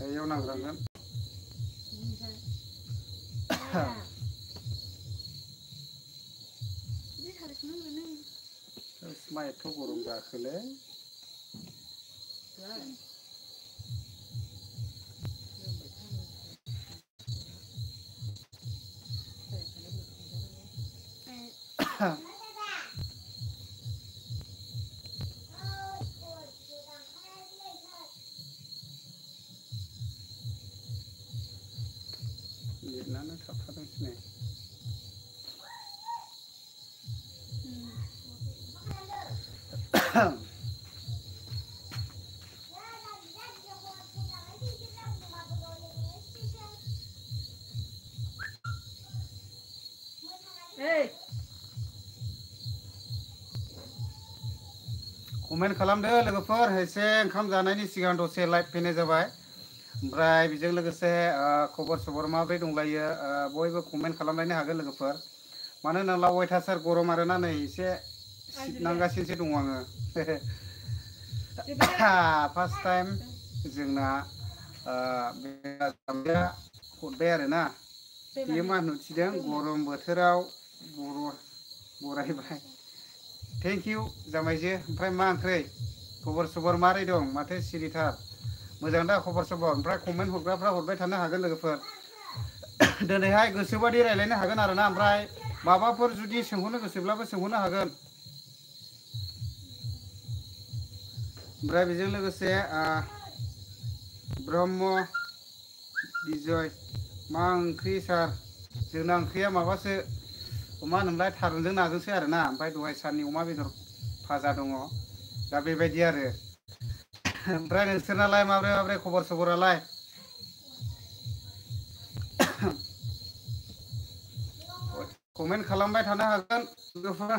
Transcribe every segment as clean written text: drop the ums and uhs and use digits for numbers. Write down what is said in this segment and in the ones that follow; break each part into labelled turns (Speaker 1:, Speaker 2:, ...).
Speaker 1: Ayo nagrangkan. Smile tu burung dakle. Nana taphadan sini.
Speaker 2: Hey.
Speaker 1: Komen खालामदो लोगोफोर एसे ओंखाम जानायनि सिगां दसे लाइभ फैनाय जाबाय ओमफ्राय बेजों लोगोसे खबर सबर माब्रै दंलायो बयबो कमेन्ट खालामलायनो हागोन लोगोफोर मानो होनोब्ला अयथासार गरम आरोना नै एसे सिबनांगासिनोसो दङ आङो फार्स्ट टाइम जोंना बे जामबिया हरबाय आरोना बियो मा नुथिदों गरम बोथोराव बरायबाय थेंक इउ जामायजो ओमफ्राय मा ओंख्रि खबर सबर मारै दं माथो सिरिथार मोजां दा खबर सबर ओमफ्राय कमेन्ट हरग्राफ्रा हरबाय थानो हागोन लोगोफोर दिनैहाय गोसोबादि रायलायनो हागोन आरोना ओमफ्राय माबाफोर जुदि सोंहरनो गोसोब्लाबो सोंहरनो हागोन ओमफ्राय बेजों लोगोसे ब्रह्म बिजय मा ओंख्रि सार जोंना ओंख्रिया माबासो मा होनोमोनलाय थारुनजों नाजोंसो आरोना ओमफ्राय दहाय साननि अमा बेदर भाजा दङ दा बेबायदि आरो ओमफ्राय नोंसोरनालाय माब्रै माब्रै खबर सबरालाय कमेन्ट खालामबाय थानो हागोन लोगोफोर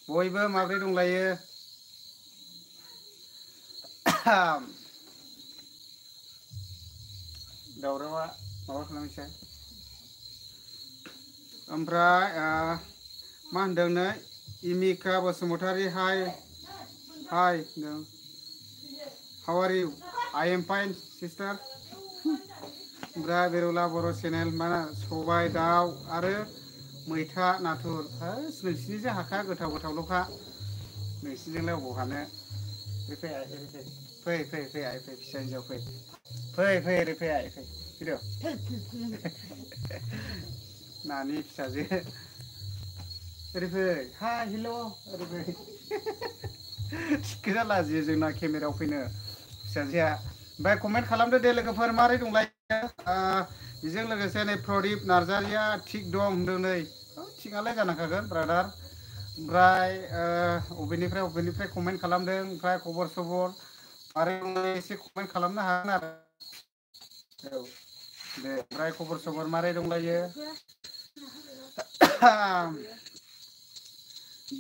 Speaker 1: बयबो माब्रै दंलायो दावरावा माबा खालामनोसै ओमफ्राय मा होनदों नै इमिका Basumatary hi hi how are you I am fine sister ओमफ्राय बेरुला बर' चेनेल मा सबाय दाउ आरो मैथा नाथुर नोंसिनिजों हाखा गोथाव गोथावल'खा नोंसिनिजोंलाय अबाव हानो फै फै फै फै आइ फै फिसा हिन्जाव फै फै फै ओरै फै आइ फै फैदो नानि फिसाजो ओरै फै हाय हेल' ओरै फै थिखोना लाजियो जोंना केमेरायाव फैनो फिसाजोआ ओमफ्राय कमेन्ट खालामदो दे लोगोफोर मारै दंलायो बेजों लोगोसे नै प्रदीप नार्जारिया थिग दं होनदों नै थिगालाय जानांखागोन ब्रादार ओमफ्राय अबेनिफ्राय कमेन्ट खालामदों ओमफ्राय खबर सबर मारै दंलायो एसे कमेन्ट खालामनो हागोन आरो औ दे ओमफ्राय खबर सबर मारै दंलायो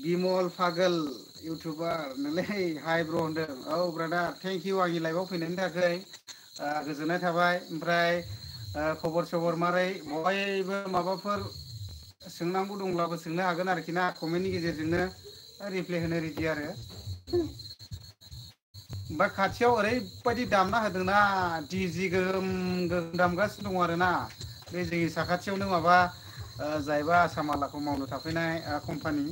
Speaker 1: बिमल पागल इउटुबार नोंलै हाय ब्र होनदों औ ब्रादार थेंक इउ आंनि लाइभआव फैनायनि थाखाय गोजोननाय थाबाय ओमफ्राय खबर सबर मारै बयबो माबाफोर सोंनांगौ दंब्लाबो सोंनो हागोन आरोखि ना कमेन्टनि गेजेरजोंनो रिप्लाय होनो रेडि आरो ओमफ्राय खाथियाव ओरैबायदि दामना होदोंना डिजि गोम दामगासिनो दं आरोना बे जोंनि साखाथियावनो माबा जायबा आसामालाखौ मावनो थाफैनाय कम्पानि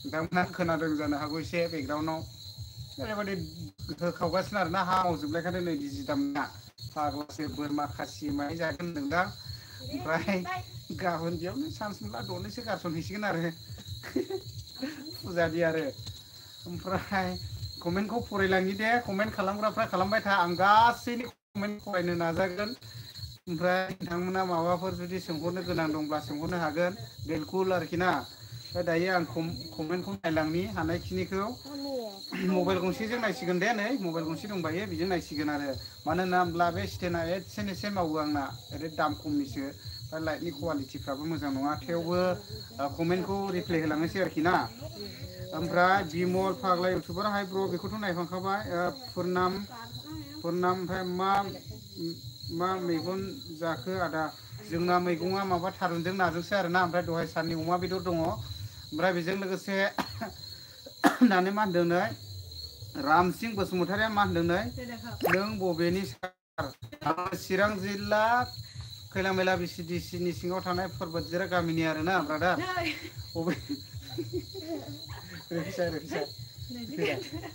Speaker 1: नोंथांमोना खोनादों जानो हागौ एसे बेकग्राउन्डआव ओरैबायदि होखावगासिनो आरोना हा मावजोबनायखायनो नै डिजि दामना फाग्लासो बोरमा खासि माय जागोन होनदोंदां ओमफ्राय गाबोन बेयावनो चान्स मोनला दनैसो गारसनहैसिगोन आरो फुजानि आरो ओमफ्राय कमेन्टखौ फरायलांनि दे कमेन्ट खालामग्राफ्रा खालामबाय था आं गासैनि कमेन्ट फरायनो नाजागोन ओमफ्राय नोंथांमोना माबाफोर जुदि सोंहरनो गोनां दंब्ला सोंहरनो हागोन बिलकुल आरोखि ना दायो आं कमेन्टखौ नायलांनि हानायखिनिखौ मबाइल गंसेजों नायसिगोन दे नै मबाइल गंसे दंबायो बेजों नायसिगोन आरो मानो होनोब्ला बे स्टेना एसे मावो आंना ओरै दाम खमनिसो ओमफ्राय लाइटनि कुवालिटिफ्राबो मोजां नङा थेवबो कमेन्टखौ रिप्लाय होलांनोसै आरोखि ना ओमफ्राय बिमल फाग्ला इउटुबार हाय ब्र बेखौथ' नायखांखाबाय पुर्नाम ओमफ्राय मा मैगं जाखो आदा जोंना मैगङा माबा थारुनजों नाजोंसो आरोना ओमफ्राय दहाय साननि अमा बेदर दङ ओमफ्राय बेजों लोगोसे दाने मा होनदों नै रामसिं बसुमतारिया मा होनदों नै नों बबेनि सार आङो चिरां जिल्ला खैलामैला BCDC नि सिङाव थानाय पर्बतजरा गामिनि आरोना ब्रादार बबे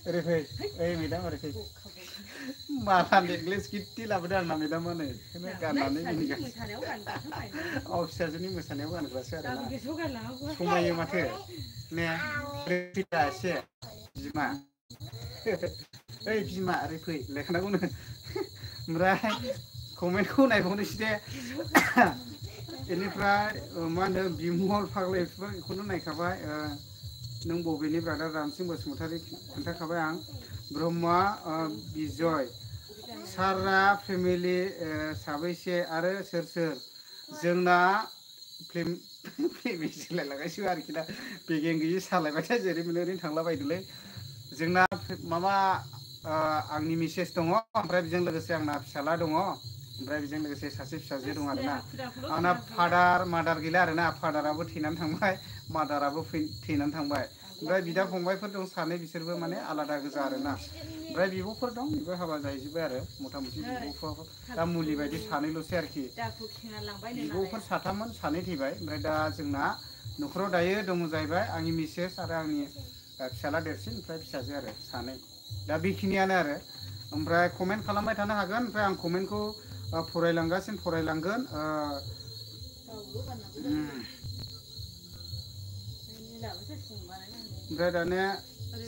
Speaker 1: ओरै फै ओइ मेदाम ओरै फै माला नेकलेस गिट्टि लाबोदों आंना मेदामा नै बेखौनो गाननानै मिनिगासिनो फिसाजोनि मोसानायाव गानग्रासो आरोना समायो माथो ने फैदा एसे बिमा ओइ बिमा ओरै फै लेखानांगौनो ओमफ्राय कमेन्टखौ नायबावनोसै दे बेनिफ्राय मा होनो बिमल फाग्ला बेखौनो नायखाबाय नों बबेनि ब्रादार रामसिं बसुमतारि खोन्थाखाबाय आं ब्रह्मा बिजय सारा फेमिलि साबैसे आरो सोर सोर जोंना फेमिलायलांगासिनो आरोखि ना बेगें गैयि सालायबाय था जेरै मेरै ओरैनो थांला बायदोलै जोंना माबा आंनि मिसेस दङ ओमफ्राय बेजों लोगोसे आंना फिसाला दङ ओमफ्राय बेजों लोगोसे सासे फिसाजो दं आरोना आंना फादार मादार गैला आरोना फादाराबो थैनानै थांबाय मादाराबो थैनानै थांबाय ओमफ्राय बिदा फंबायफोर दं सानै बिसोरबो माने आलादा गोजा आरोना ओमफ्राय बिब'फोर दं बेबो हाबा जाहैजोब्बाय आरो मथा मथि बिब'फोर दा मुलि बायदि सानैल'सै आरोखि बिब'फोर साथाममोन सानै थैबाय ओमफ्राय दा जोंना न'खराव दायो दङ जाहैबाय आंनि मिसेस आरो आंनि फिसाला देरसिन ओमफ्राय फिसाजो आरो सानै दा बेखिनियानो आरो ओमफ्राय कमेन्ट खालामबाय थानो हागोन ओमफ्राय आं कमेन्टखौ फरायलांगोन ओमफ्राय दाने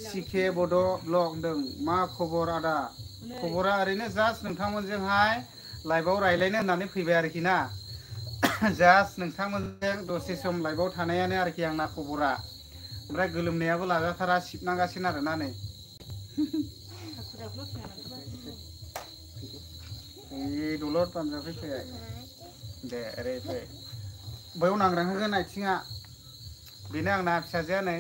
Speaker 1: सिके बड' ब्लग होनदों मा खबर आदा खबरा ओरैनो जास्ट नोंथांमोनजोंहाय लाइभआव रायलायनो होननानै फैबाय आरोखि ना जास्ट नोंथांमोनजों दसे सम लाइभआव थानायानो आरोखि आंना खबरा ओमफ्राय गोलोमनायाबो लाजाथारा सिबनांगासिनो आरोना नै दलद बानजाफै फै दे ओरै फै बैयाव नांग्रांहोगोन आथिङा बेनो आंना फिसाजोआ नै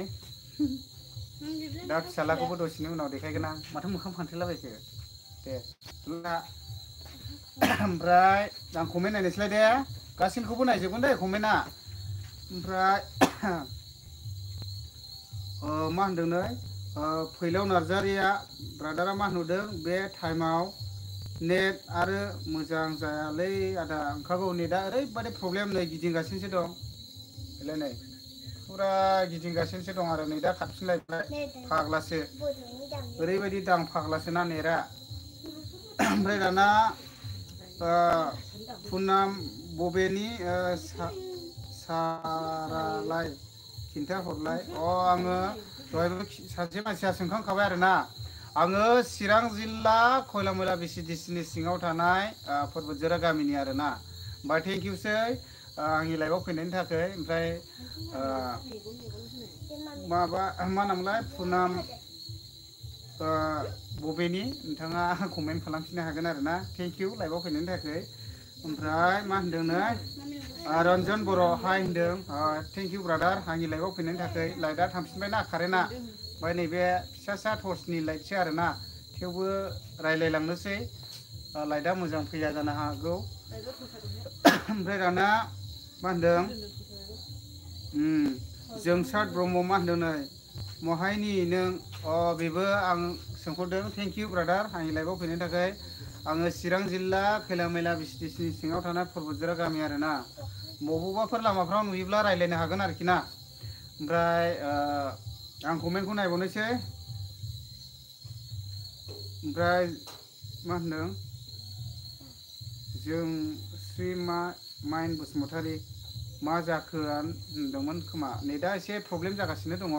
Speaker 1: दा फिसालाखौबो दसेनि उनाव देखायगोन आं माथो मोखां फांथेलाबायखो दे ओमफ्राय आं कमेन्ट नायनोसैलाय दे गासैखौबो नायजोबगोन दे कमेन्टआ ओमफ्राय मा होनदों नै फैलाव नार्जारिया ब्रादारा मा होनहरदों बे टाइमाव नेट आरो मोजां जायालै आदा ओंखारगौ नेटआ ओरैबायदि प्रब्लेम नै गिदिंगासिनोसो दं बेलाय नै फुरा गिदिंगासिनोसो दं आरो नै दा खाथिलायबाय फाग्लासो ओरैबायदि दां फाग्लासो ना नेटआ ओमफ्राय दाना पुनाम बबेनि सारालाय खिन्थाहरलाय आङो दहायबो सासे मानसिया सोंखांखाबाय आरोना आङो चिरां जिल्ला खैलामैला BCDC नि सिङाव थानाय पर्बतजरा गामिनि आरोना ओमफ्राय थेंक इउसै आंनि लाइभआव फैनायनि थाखाय ओमफ्राय माबा मा नामलाय पुनाम बबेनि नोंथाङा कमेन्ट खालामफिननो हागोन आरोना थेंक इउ लाइभआव फैनायनि थाखाय ओमफ्राय मा होनदों नै रन्जन बर' हाय होनदों थेंक इउ ब्रादार आंनि लाइभआव फैनायनि थाखाय लाइटआ थांफिनबायना कारेन्टआ ओमफ्राय नैबे फिसा टर्चनि लाइटसो आरोना थेवबो रायलायलांनोसै लाइटआ मोजां फैया जानो हागौ ओमफ्राय दाना मा होनदों जोंसार ब्रह्म मा होनदों नै महायनि नों बेबो आं सोंहरदों थेंक इउ ब्रादार आंनि लाइभआव फैनायनि थाखाय आङो चिरां जिल्ला खैलामैला BCDC नि सिङाव थानाय पर्बतजरा गामि आरोना बबावबाफोर लामाफ्राव नुयोब्ला रायलायनो हागोन आरोखि ना ओमफ्राय आं कमेन्टखौ नायबावनोसै ओमफ्राय मा होनदों जों श्रीमा माइन बसुमतारी मा जाखो होनदोंमोन खोमा नेटआ एसे प्रब्लेम जागासिनो दङ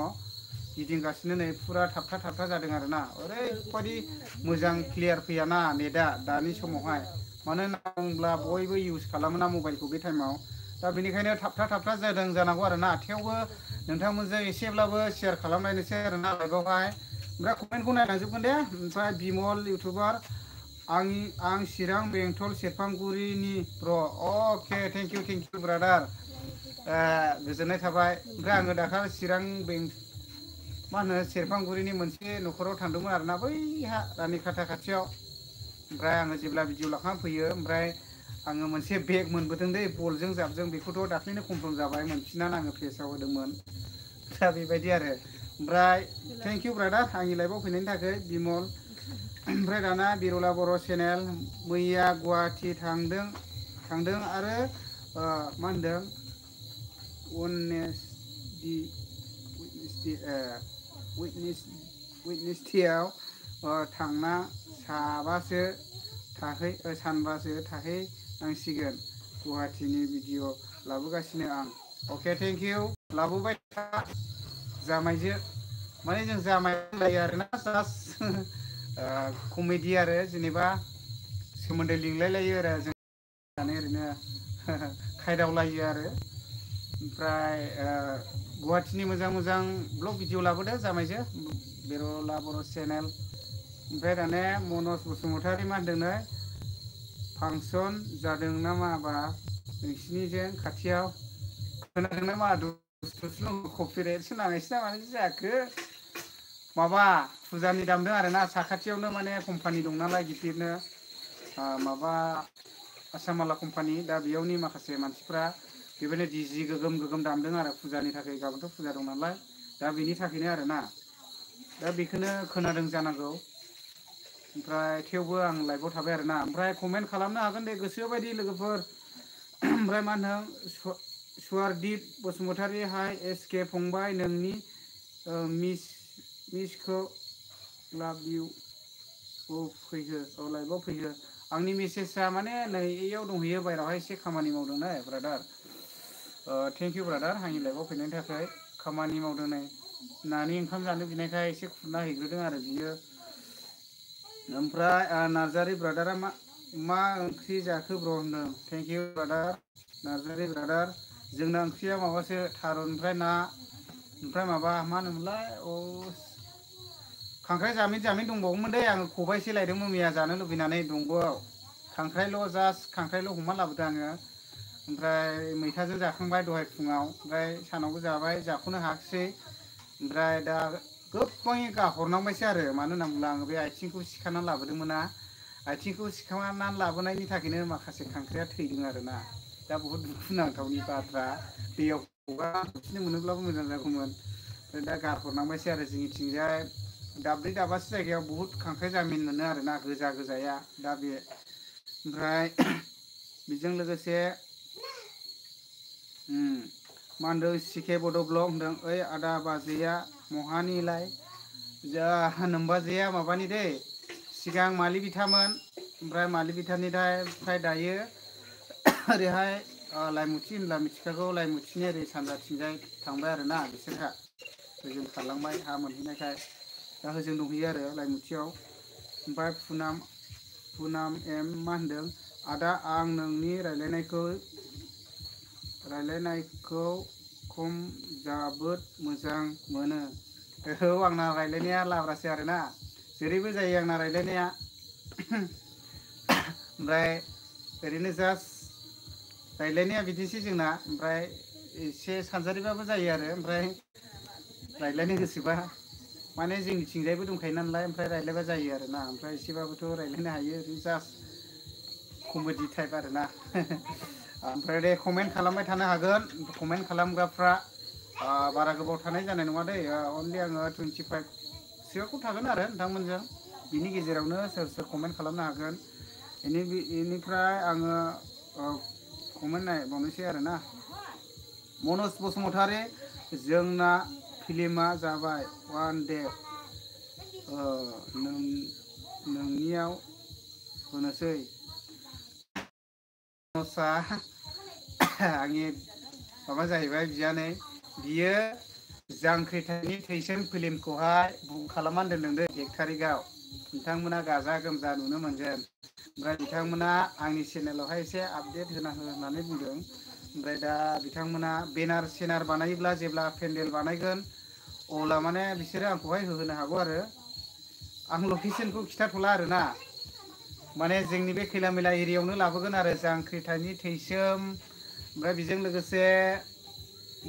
Speaker 1: गिदिंगासिनो नै फुरा थाबथा थाबथा जादों आरोना ओरैबायदि मोजां क्लियार फैयाना नेटआ दानि समावहाय मानो होनना बुङोब्ला बयबो इउज खालामोना मबाइलखौ बे टाइमाव दा बेनिखायनो थाबथा थाबथा जादों जानांगौ आरोना थेवबो नोंथांमोनजों एसेब्लाबो शेयार खालामलायनोसै आरोना लाइभआवहाय ओमफ्राय कमेन्टखौ नायलांजोबगोन दे ओमफ्राय बिमल इउटुबार आं चिरां बेंटल सेरफांगुरिनि ब्र अके थेंक इउ ब्रादार गोजोननाय थाबाय ओमफ्राय आङो दाखालि चिरां मा होनो सेरफांगुरिनि मोनसे न'खराव थांदोंमोन आरोना बैहा रानिखाथा खाथियाव ओमफ्राय आङो जेब्ला भिडिअ लाखांना फैयो ओमफ्राय आङो मोनसे बेग मोनबोदों दै बलजों जाबजों बेखौथ' दाख्लैनो कनफार्म जाबाय मोनफिननानै आङो पेजआव होदोंमोन दा बेबायदि आरो ओमफ्राय थेंक इउ ब्रादार आंनि लाइफआव फैनायनि थाखाय बिमल। ओमफ्राय दाना बिरला बर' चेनेल मैया गुवाहाटि थांदों आरो मा होनदों उइटनेसटियाव थांना सानबासो थाहैनांसिगोन। गुवाहाटिनि भिडिअ लाबोगासिनो आं। अके थेंक इउ लाबोबाय था जामायजो। माने जों जामाय लायो आरोना जास्ट कमेडि आरो जेनेबा सोमोन्दो लिंलायलायो आरो जों ओरैनो खायदावलायो आरो। ओमफ्राय गुवाहाटिनि मोजां मोजां ब्लग भिडिअ लाबोदो जामायजो बिरला बर' चेनेल। ओमफ्राय दाने मनज बसुमतारी मा होनदोंनो फांसन जादों ना माबा नोंसिनिजों खाथियाव खोनादों ना मा कपिराइटसो नांनायसो ना मानायसो जाखो माबा फुजानि दामदों आरोना साखाथियावनो माने कम्पानि दं नालाय गिदिरनो माबा आसामाला कम्पानि दा बेयावनि माखासे मानसिफ्रा बेबायदिनो डिजि गोगोम गोगोम दामदों आरो फुजानि थाखाय गाबोनथ' फुजा दं नालाय दा बेनि थाखायनो आरोना दा बेखौनो खोनादों जानांगौ। ओमफ्राय थेवबो आं लाइभआव थाबाय आरोना ओमफ्राय कमेन्ट खालामनो हागोन दे गोसोबायदि लोगोफोर। ओमफ्राय मा होनदों सुवारदिप बसुमतारी हाय एस के फंबाय नोंनि मिसखौ लाभ इउ लाइभआव फैहो आंनि मेसेजआ माने नै इयाव दंहैयो बायहेरायावहाय एसे खामानि मावदों नै ब्रादार। थेंक इउ ब्रादार आंनि लाइफआव फैनायनि थाखाय खामानि मावदों नै नानि ओंखाम जानो बिनायखाय एसे खुरना हैग्रोदों आरो बियो। ओमफ्राय नार्जारि ब्रादारा मा ओंख्रि जाखो ब्र होनदों thank you brother Narzary brother जोंना ओंख्रिया माबासो थारुन ओमफ्राय ना ओमफ्राय माबा मा होनोमोनलाय खांख्राइ जामिन दंबावोमोन दे आङो खबाइसे लायदोंमोन मैया जानो लुबैनानै दंग'आव खांख्राइल' हमना लाबोदों आङो। ओमफ्राय मैथाजों जाखांबाय दहाय फुङाव ओमफ्राय सानावबो जाबाय जाख'नो हायाखिसै। ओमफ्राय दा गोबाङै गाहरनांबायसो आरो मानो होनना बुङोब्ला आङो बे आथिंखौ सिखाना लाबोदोंमोना आथिंखौ सिखांनानै लाबोनायनि थाखायनो माखासे खांख्राइया थैदों आरोना। दा बहुत दुखुनांथावनि बाथ्रा दैयाव हगारफिननो मोनोब्लाबो मोजां जागौमोन। दा गारहरनांबायसै आरो जोंनिथिंजाय दाब्रै दाबासो जायगायाव बुहुद खांख्राइ जामिन मोनो आरोना गोजा गोजाया दा बे ओमफ्राय बेजों लोगोसे मा होनदों सिके बड' ब्लग होनदों ओइ आदा बाजैया महानिलाय जा नोमबाजैया माबानि दै सिगां मालि बिथामोन ओमफ्राय मालि बिथानिफ्राय दायो ओरैहाय लाइमुथि होनब्ला मिथिखागौ लाइमुथिनि ओरै सानजाथिंजाय थांबाय आरोना बिसोरहा ओजों खारलांबाय हा मोनहैनायखाय दा होजों दंहैयो आरो लाइमुथियाव। ओमफ्राय पुनाम एम मा होनदों आदा आं नोंनि रायलायनायखौ खम जोबोद मोजां मोनो। औ आंना रायलायनाया लाब्रासो आरोना जेरैबो जायो आंना रायलायनाया। ओमफ्राय ओरैनो जास्ट रायलायनाया बिदिसै जोंना ओमफ्राय एसे सानजारिबाबो जायो आरो ओमफ्राय रायलायनो गोसोबा माने जोंनिथिंजायबो दंखायो नालाय ओमफ्राय रायलायबा जायो आरोना ओमफ्राय एसेबाबोथ' रायलायनो हायो जास्ट कमेडि टाइप आरोना। ओमफ्राय दे कमेन्ट खालामबाय थानो हागोन कमेन्ट खालामग्राफ्रा बारा गोबाव थानाय जानाय नङा दै अनलि आङो 25सोआव थागोन आरो नोंथांमोनजों बिनि गेजेरावनो सोर सोर कमेन्ट खालामनो हागोन। बेनिफ्राय आङो कमेन्ट नायबावनोसै आरोना। मनज बसुमतारी जोंना फिल्मा जाबाय वान दे नोंनियाव होनोसै आंनि माबा जाहैबाय बियानै बियो जांख्रिथायनि थैसोम फिल्मखौहाय बुक खालामनानै दोनदों 1 थारिखआव नोंथांमोना गाजा गोमजा नुनो मोनगोन। ओमफ्राय बिथांमोना आंनि चेनेलावहाय एसे आपडेट होना हो होननानै बुंदों। ओमफ्राय दा बिथांमोना बेनार सेनार बानायोब्ला जेब्ला पेन्देल बानायगोन अब्ला माने बिसोरो आंखौहाय होहोनो हागौ आरो आं लकेसनखौ खिथाथ'ला आरोना माने जोंनि बे खैला मैला एरियायावनो लाबोगोन आरो जांख्रिथायनि थैसोम ओमफ्राय बेजों लोगोसे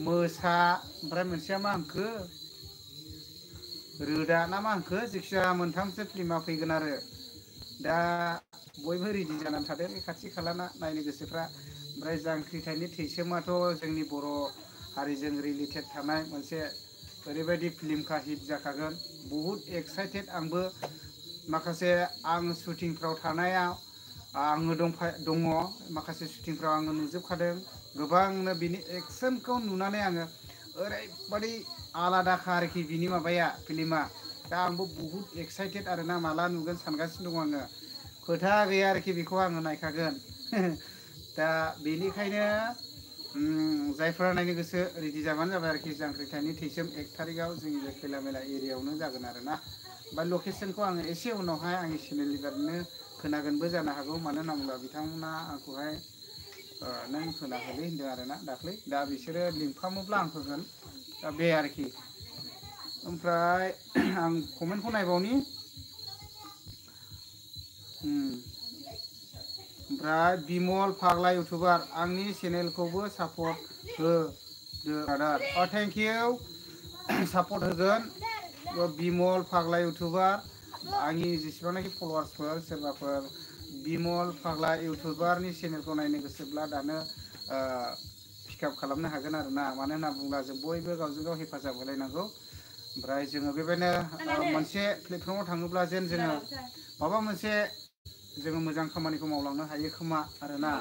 Speaker 1: मोसा ओमफ्राय मोनसेया मा हांखो रोदा ना मा हांखो जायखिजाया मोनथामसो फिल्मा फैगोन आरो दा बयबो रेडि जानानै थादों बे खाथि खालाना नायनो गोसोफ्रा। ओमफ्राय जांख्रिथायनि थैसोमाथ' जोंनि बर' हारिजों रिलेटेड थानाय मोनसे ओरैबायदि फिल्मखा हिट जाखागोन बहुत एक्साइटेड आंबो माखासे आं शुटिंफ्राव थानायाव आङो दङ माखासे शुटिंफ्राव आङो नुजोबखादों गोबांनो बिनि एक्सनखौ नुनानै आङो ओरैबायदि आलादाखा आरोखि बिनि माबाया फिल्मा दा आंबो बहुत एक्साइटेड आरोना माला नुगोन सानगासिनो दं आङो खोथा गैया आरोखि बेखौ आङो नायखागोन दा बेनिखायनो जायफोरा नायनो गोसो रेडि जाबानो जाबाय आरोखि जांख्रिथायनि थैसोम 1 थारिखआव जोंनि बे खैलामैला एरियायावनो जागोन आरोना बा लकेसनखौ आङो एसे उनावहाय आंनि चेनेलनिफ्रायनो खोनागोनबो जानो हागौ मानो होनना बुङोब्ला बिथांमोना आंखौहाय नों होना होलै होनदों आरोना दाख्लै दा बिसोरो लिंफामोब्ला आं होगोन दा बे आरोखि ओमफ्राय आं कमेन्टखौ नायबावनि ओमफ्राय बिमल फाग्ला इउटुबार आंनि चेनेलखौबो सापर्ट होदो आदार थेंक इउ सापर्ट होगोन बिमल फाग्ला इउटुबार आंनि जेसेबांनाखि फलोवार्सफोर सोरबाफोर बिमल फाग्ला इउटुबारनि चेनेलखौ नायनो गोसोब्ला दानो पिकआप खालामनो हागोन आरोना मानो होनना बुङोब्ला जों बयबो गावजों गाव हेफाजाब होलायनांगौ ओमफ्राय जोङो बेबायदिनो मोनसे प्लेटफर्माव थाङोब्ला जेन जोङो माबा मोनसे जोङो मोजां खामानिखौ मावलांनो हायो खोमा आरोना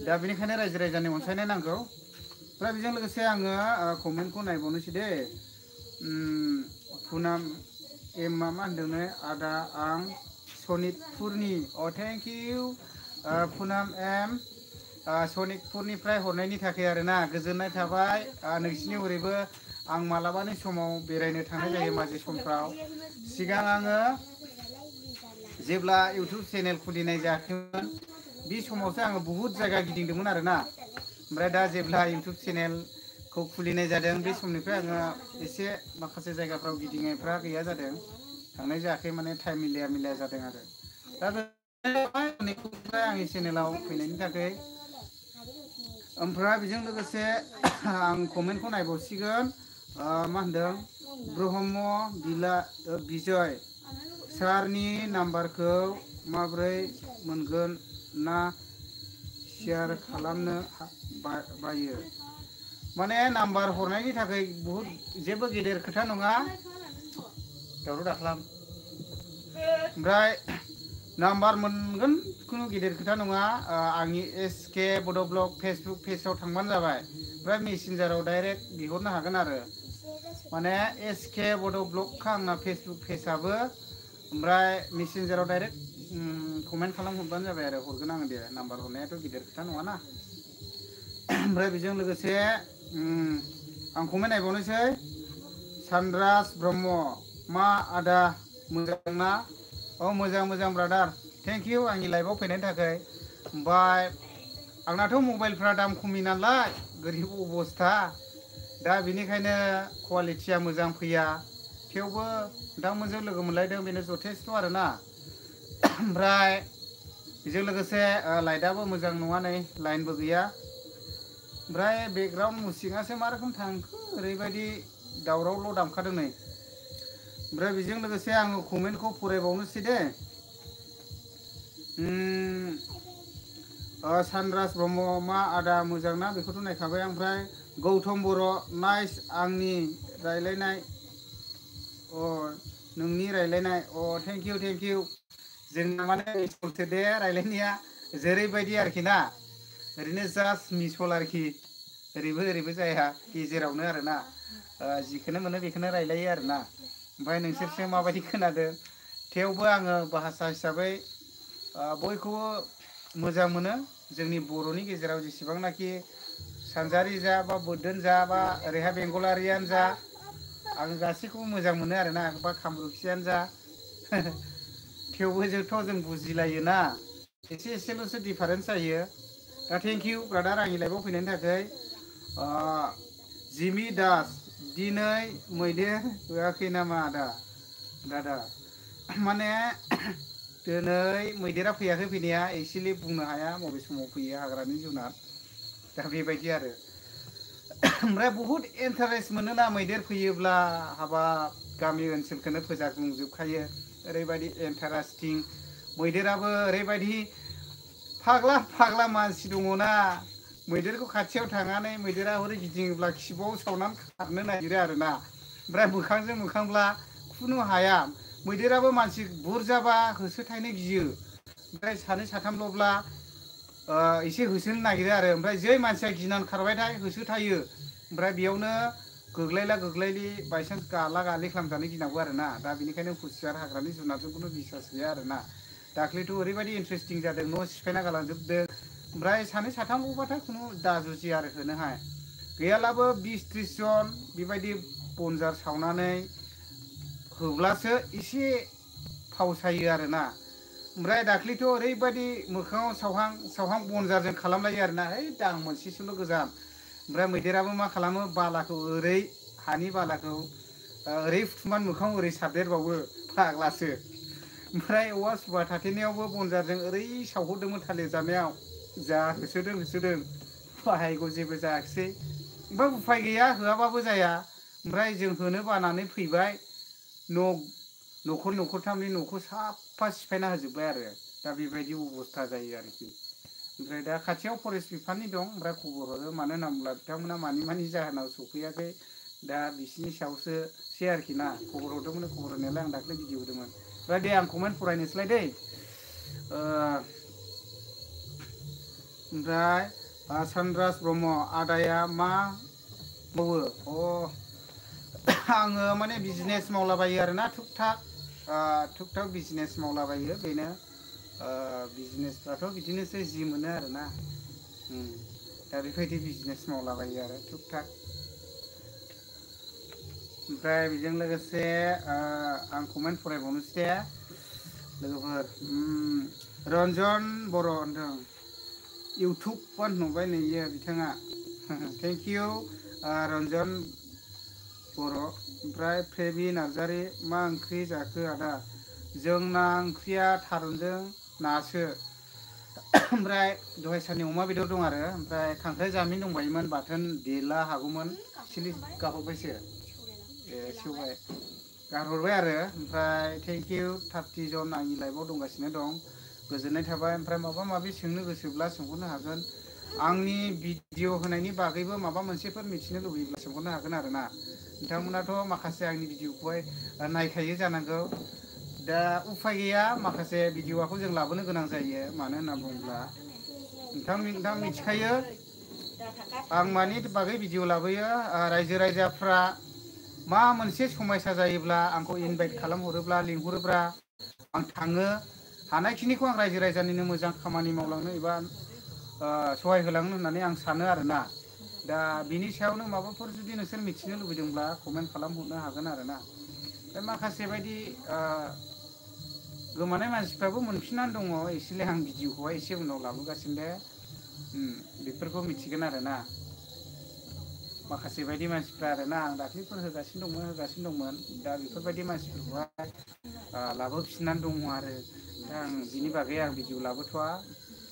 Speaker 1: दा बेनिखायनो रायजो राजानि अनसायनाय नांगौ ओमफ्राय बेजों लोगोसे आङो कमेन्टखौ नायबावनोसै दे पुनाम एम मा होनदोंनो आदा आं सनितपुरनि थेंक इउ पुनाम एम सनितपुरनिफ्राय हरनायनि थाखाय आरोना गोजोननाय थाबाय नोंसिनि हरैबो आं मालाबानि समाव बेरायनो थांनाय जायो माजे समफ्राव सिगां आङो जेब्ला इउटुब चेनेल खुलिनाय जायाखैमोन बे समावसो आङो बुहुत जायगा गिदिंदोंमोन आरोना ओमफ्राय दा जेब्ला इउटुब चेनेलखौ खुलिनाय जादों बे समनिफ्राय आङो एसे माखासे जायगाफ्राव गिदिंनायफ्रा गैया जादों थांनाय जायाखै माने टाइम मिलाया जादों आरो दा आंनि चेनेलाव फैनायनि थाखाय ओमफ्राय बेजों लोगोसे आं कमेन्टखौ नायबावसिगोन मा होनदों ब्रह्म बिजय सारनि नाम्बारखौ माब्रै मोनगोन ना शेयार खालामनो बायो माने नाम्बार हरनायनि थाखाय बुहुत जेबो गेदेर खोथा नङा दावराव दाख्लाम ओमफ्राय नाम्बार मोनगोन खुनु गिदिर खोथा नङा आंनि SK बड' ब्लग फेसबुक पेजाव थांबानो जाबाय ओमफ्राय मेसेन्जाराव डाइरेक्ट बिहरनो हागोन आरो माने SK बड' ब्लगखा आंना फेसबुक पेजाबो ओमफ्राय मेसेन्जाराव डाइरेक्ट कमेन्ट खालामहरबानो जाबाय आरो हरगोन आङो दे नाम्बार हरनायाथ' गिदिर खोथा नङाना ओमफ्राय बेजों लोगोसे आं कमेन्ट नायबावनोसै सानराज ब्रह्म मा आदा मोजांना मोजां ब्रादार थेंक इउ आंनि लाइभआव फैनायनि थाखाय ओमफ्राय आंनाथ' मबाइलफ्रा दाम खमि नालाय गोरिब अबस्था दा बेनिखायनो कुवालिटिया मोजां फैया थेवबो नोंथांमोनजों लोगो मोनलायदों बेनो जथेस्थ' आरोना ओमफ्राय बेजों लोगोसे लाइटआबो मोजां नङा नै लाइनबो गैया ओमफ्राय बेकग्राउन्ड मुसिकआसो मा रोखोम थांखो ओरैबायदि दावरावल' दामखादों नै ओमफ्राय बेजों लोगोसे आङो कमेन्टखौ फरायबावनोसै दे सानराज ब्रह्म मा आदा मोजां ना बेखौथ' नायखाबाय ओमफ्राय गौतम बर' नाइस आंनि रायलायनाय नोंनि रायलायनाय थेंक इउ जोंना माने मिसलसो दे रायलायनाया जेरैबायदि आरोखि ना ओरैनो जास्ट मिसल आरोखि ओरैबो जाया गेजेरावनो आरोना जिखौनो मोनो बेखौनो रायलायो आरोना ओमफ्राय नोंसोरसो माबायदि खोनादों थेवबो आङो भाषा हिसाबै बयखौबो मोजां मोनो जोंनि बर'नि गेजेराव जेसेबांनाखि सानजारि जा बा बोरदोन जा बा ओरैहाय बेंगलारियानो जा आं गासैखौबो मोजां मोनो आरोना बा कामरुपसियानो जा थेवबो जों बुजिलायोना एसेल'सो डिफारेन्स जायो दा थेंक इउ ब्रादार आंनि लाइभआव फैनायनि थाखाय जिमि दास दिनै मैदेर होआखै नामा दादा माने दिनै मैदेरा फैयाखै फैनाया एक्सुवेलि बुंनो हाया बबे समाव फैयो हाग्रानि जुनार दा बेबायदि आरो ओमफ्राय बहुद इन्टारेस्ट मोनोना मैदेर फैयोब्ला हाबाब गामि ओनसोलखौनो फोजाखांजोबखायो ओरैबायदि इन्टारेस्टिं मैदेराबो ओरैबायदि फाग्ला मानसि दङना मैदेरखौ खाथियाव थांनानै मैदेरा हरै गिदिङोब्ला खिबुआव सावनानै खारनो नागिरो आरोना ओमफ्राय मोखांजों मोखांब्ला खुनु हाया मैदेराबो मानसि बुरजाबा होसोथायनो गियो ओमफ्राय सानै साथामल'ब्ला एसे होसोनो नागिरो आरो ओमफ्राय जै मानसिया गिनानै खारबायथाय होसोथायो ओमफ्राय बेयावनो गोग्लायला गोग्लायलि बायसान्स गाला गालि खालामजानो गिनांगौ आरो ना दा बेनिखायनो हुसियार हाग्रानि जुनारजों खुनु बिसास गैया आरो ना दाख्लैथ' ओरैबायदि इन्टारेस्टिं जादों न' सिफायना गालांजोबदों ओमफ्राय सानै साथामल'बाथाय खुनु दाजुजि आरो होनोहाय गैयालाबो 20-30 जन बेबायदि बनजार सावनानै होब्लासो एसे फावसायो आरोना ओमफ्राय दाख्लैथ' ओरैबायदि मोखाङाव सावहां बनजारजों खालामलायो आरोना है दां मोनसेसोल' गोजान ओमफ्राय मैदेराबो मा खालामो बालाखौ ओरै हानि बालाखौ ओरै फुथुमनानै मोखाङाव ओरै सारदेरबावो फाग्लासो ओमफ्राय औवा सुबा थाथेनायावबो बनजारजों ओरै सावहरदोंमोन थालिर जानायाव जा होसोदों बाहायगौ जेबो जायाखिसै ओमफ्राय उफाय गैया होआबाबो जाया ओमफ्राय जों होनो बानानै फैबाय न'खरथामनि न'खौ साफा सिफायना होजोब्बाय आरो दा बेबायदि अबस्था जायो आरोखि ओमफ्राय दा खाथियाव फरेस्ट बिफाननि दं ओमफ्राय खबर हरो मानो होनना बुङोब्ला बिथांमोना मानि जाहोनाव सफैयाखै दा बिसिनि सायावसो आरोखि ना खबर हरदोंमोन खबर होनायालाय आं दाख्लै भिडिअ होदोंमोन ओमफ्राय दे आं कमेन्ट फरायनोसैलाय दै ओमफ्राय सानराज ब्रह्म आदाया मा मावो आङो माने बिजनेस मावलाबायो आरोना थुक थाक बिजनेस मावलाबायो बेनो बिजनेसफ्राथ' बिदिनोसै जि मोनो आरोना दा बेबायदि बिजनेस मावलाबायो आरो थुक थाक ओमफ्राय बेजों लोगोसे आं कमेन्ट फरायबावनोसै दे लोगोफोर रन्जन बर' होनदों इउटुबार नुबाय नुयो बिथाङा थेंक इउ रन्जन बर' ओमफ्राय फेबि नार्जारि मा ओंख्रि जाखो आदा जोंना ओंख्रिया थारुनजों नासो ओमफ्राय दहाय साननि अमा बेदर दं आरो ओमफ्राय खांख्राइ जामिन दंबायोमोन बाथोन देला हागौमोन सिलि गाहरबायसो सेवबाय गारहरबाय आरो ओमफ्राय थेंक इउ 30 जन आंनि लाइभआव दंगासिनो दं गोजोननाय थाबाय ओमफ्राय माबा माबि सोंनो गोसोब्ला सोंहरनो हागोन आंनि भिडिअ होनायनि बागैबो माबा मोनसेफोर मिथिनो लुबैयोब्ला सोंहरनो हागोन आरो ना नोंथांमोनाथ' माखासे आंनि भिडिअखौहाय नायखायो जानांगौ दा उफाय गैया माखासे भिडिअखौ जों लाबोनो गोनां जायो मानो होनना बुङोब्ला नोंथां मिथिखायो आं मानि बागै भिडिअ लाबोयो रायजो राजाफ्रा मा मोनसे समयसा जायोब्ला आंखौ इनभाइट खालामहरोब्ला लिंहरोब्ला आं थाङो हानायखिनिखौ आं रायजो राजानिनो मोजां खामानि मावलांनो एबा सहाय होलांनो होननानै आं सानो आरोना दा बिनि सायावनो माबाफोर जुदि नोंसोर मिथिनो लुबैदोंब्ला कमेन्ट खालामहरनो हागोन आरोना बे माखासे बायदि गोमानाय मानसिफ्राबो मोनफिननानै दङ एसेलै आं भिडिअखौहाय एसे उनाव लाबोगासिनो दे बेफोरखौ मिथिगोन आरोना माखासे बायदि मानसिफ्रा आरोना आं दाख्लैफोर होगासिनो दंमोन दा बेफोरबायदि मानसिफोरखौहाय लाबोफिननानै दङ आरो दा आं बिनि बागै आं भिडिअ लाबोथ'वा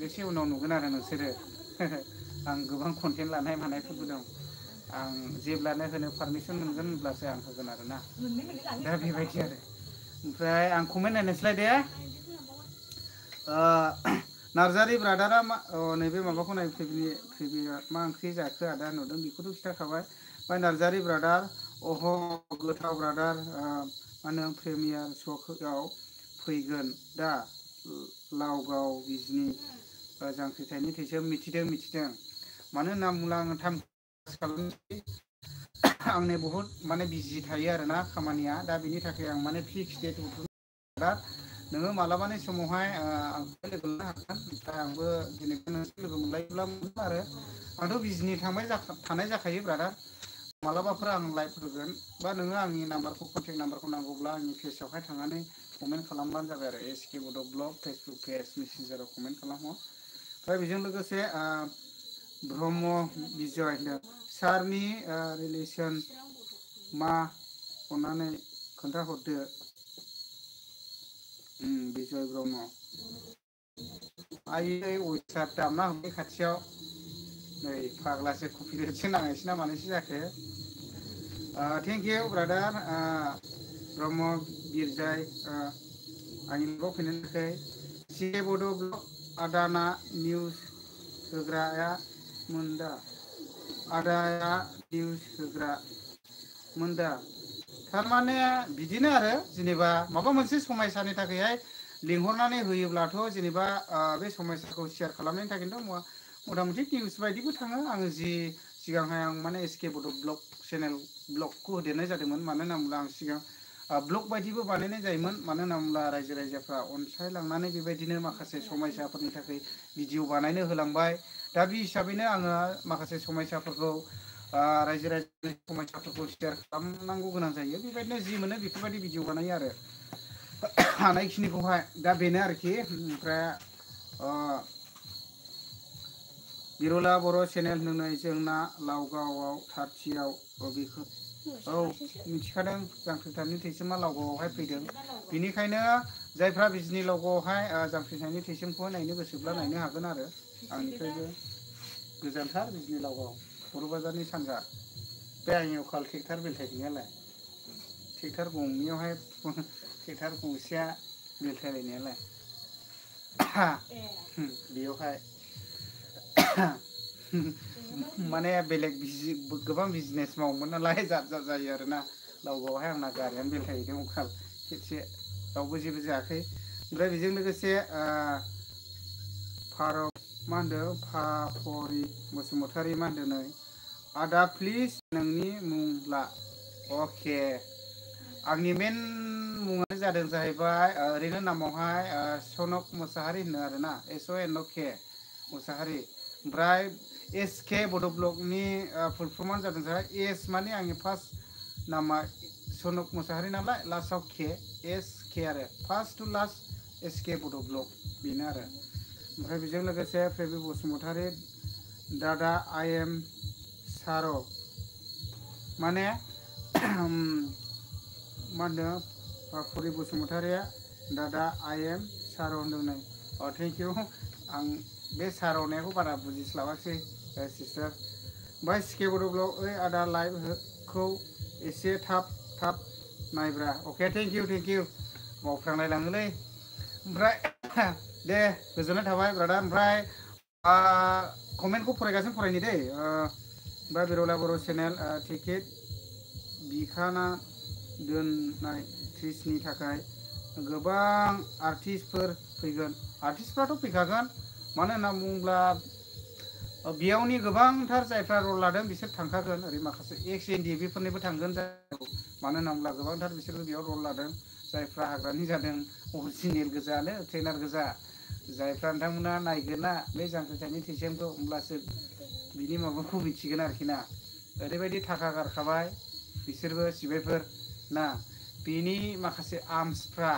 Speaker 1: एसे उनाव नुगोन आरो नोंसोरो आं गोबां कन्टेन्ट लानाय मानायफोरबो दं आं जेब्लानो होनो पारमिसन मोनगोन होनब्लासो आं होगोन आरोना दा बेबायदि आरो ओमफ्राय आं कमेन्ट नायनोसैलाय दे नार्जारि ब्रादारा मा नैबे माबाखौ नाय प्रिभिया मा ओंख्रि जाखो आदा नुदों बेखौथ' खिन्थाखाबाय ओमफ्राय नार्जारि ब्रादार अह गोथाव ब्रादार मा होनो प्रिमियार श'आव फैगोन दा लावगाव बिजनि जांख्रिथायनि थैसोम मिथिदों मानो होनना बुङोब्ला आङो टाइम खालामनोसै आंनो बहुद माने बिजि थायो आरोना खामानिया दा बिनि थाखाय आं माने फिक्स डेट दा नोङो मालाबानि समावहाय आंखौ लोगो मोननो हागोन ओमफ्राय आंबो जेनेबा नोंसोर लोगो मोनलायोब्ला मोनगोन आरो आंथ' बिजनि थानाय जाखायो ब्रादार मालाबाफोर आं लाइभ होगोन बा नोङो आंनि नाम्बारखौ कन्टेक्ट नाम्बारखौ नांगौब्ला आंनि पेजआवहाय थांनानै कमेन्ट खालामबानो जाबाय आरो SK बड' ब्लग फेसबुक पेज मेसेन्जाराव कमेन्ट खालामहर ओमफ्राय बेजों लोगोसे ब्रह्म बिजय होनदों सारनि रिलेसन मा अन्नानै खोन्थाहरदो बिजय ब्रह्म आयै वेबसाइट दामना होबाय खाथियाव नै फाग्लासो कपिराइटसो नांनायसो ना मानायसो जाखो थेंक इउ ब्रादार ब्रह्म बिरजाय आंनि न'आव फैनायनि थाखाय SK बड' ब्लग आदाना निउस होग्राया मोनदा आदाया निउस होग्रा मोनदा थारमाने बिदिनो आरो जेनेबा माबा मोनसे समयसानि थाखायहाय लिंहरनानै होयोब्लाथ' जेनेबा बे समयसाखौ शेयार खालामनायनि थाखायथ' मथा मथि निउस बायदिबो थाङो आङो जि सिगांहाय आं माने एसके बड' ब्लग चेनेल ब्लगखौ होदेरनाय जादोंमोन मानो होनना बुङोब्ला आं सिगां ब्लग बायदिबो बानायनाय जायोमोन मानो होनना बुङोब्ला रायजो राजाफ्रा अनसायलांनानै बेबायदिनो माखासे समयसाफोरनि थाखाय भिडिअ बानायनो होलांबाय दा बे हिसाबैनो आङो माखासे समयसाफोरखौ रायजो राजानि समयसाफोरखौ शेयार खालामनांगौ गोनां जायो बेबायदिनो जि मोनो बेफोरबायदि भिडिअ बानायो आरो हानायखिनिखौहाय दा बेनो आरोखि ओमफ्राय बिरला बर' चेनेल होननाय जोंना लावगावआव थारथियाव बेखौ औ मिथिखादों जांख्रिथायनि थैसोमा लावगावआवहाय फैदों बेनिखायनो जायफ्रा बिजनि लावगावआवहाय जांख्रिथायनि थैसोमखौ नायनो गोसोब्ला नायनो हागोन आरो आंनिफ्रायबो गोजानथार बिजनि लावगाव बर' बाजारनि सानजा बे आंनि अखाल ट्रेक्टर बेलथायनायालाय ट्रेक्टर गंनैयावहाय ट्रेक्टर गंसेया बेलथायलायनायालाय बेयावहाय माने बेलेग गोबां बिजनेस मावोमोन नालाय जाब जाब जायो आरोना लावगावहाय आंना गारियानो बेलथायहैदों अखाल खेबसे रावबो जेबो जायाखै ओमफ्राय बेजों लोगोसे मा होनदों फाफरि बसुमतारी मा होनदों नै आदा प्लिज नोंनि मुं ला अके आंनि मेन मुङानो जादों जाहैबाय ओरैनो नामावहाय सनक मोसाहारि होनो आरोना SONK मुसाहारि ओमफ्राय SK बड' ब्लगनि फुल फर्मानो जादों जाहैबाय एस माने आंनि फार्स्ट नामा सनक मोसाहारि नालाय लास्टआव के SK आरो फार्स्ट टु लास्ट SK बड' ब्लग बेनो आरो ओमफ्राय बेजों लोगोसे फेबि बसुमतारी दादा I am सार' माने मा होनदों फाफुरि बसुमतारीया दादा I am सार' होनदों नै थेंक इउ आं बे सार' होननायखौ बारा बुजिस्लाबासै सिस्टार ओमफ्राय SK बड' ब्लग ओइ आदा लाइभखौ एसे थाब नायब्रा अके थेंक इउ मावफ्रांलायलाङोलै ओमफ्राय दे गोजोननाय थाबाय ब्रादार ओमफ्राय कमेन्टखौ फरायगासिनो फरायनि दै ओमफ्राय बिरला बर' चेनेल टिकेट बिखाना दोननाय ट्रिसनि थाखाय गोबां आर्टिस्टफोर फैगोन आर्टिस्टफ्राथ' फैखागोन मानो होनना बुङोब्ला बेयावनि गोबांथार जायफ्रा रल लादों बिसोर थांखागोन ओरै माखासे एक्स NDFफोरनिबो थांगोन मानो होनना बुङोब्ला गोबांथार बिसोरबो बेयाव रल लादों जायफ्रा हाग्रानि जादों अरिजिनेल गोजानो ट्रेनार गोजा जायफ्रा नोंथांमोना नायगोन ना बे जांख्रिथायनि थैसोमखौ होमब्लासो बिनि माबाखौ मिथिगोन आरोखि ना ओरैबायदि थाखा गारखाबाय बिसोरबो सिबायफोर ना बिनि माखासे आर्मसफ्रा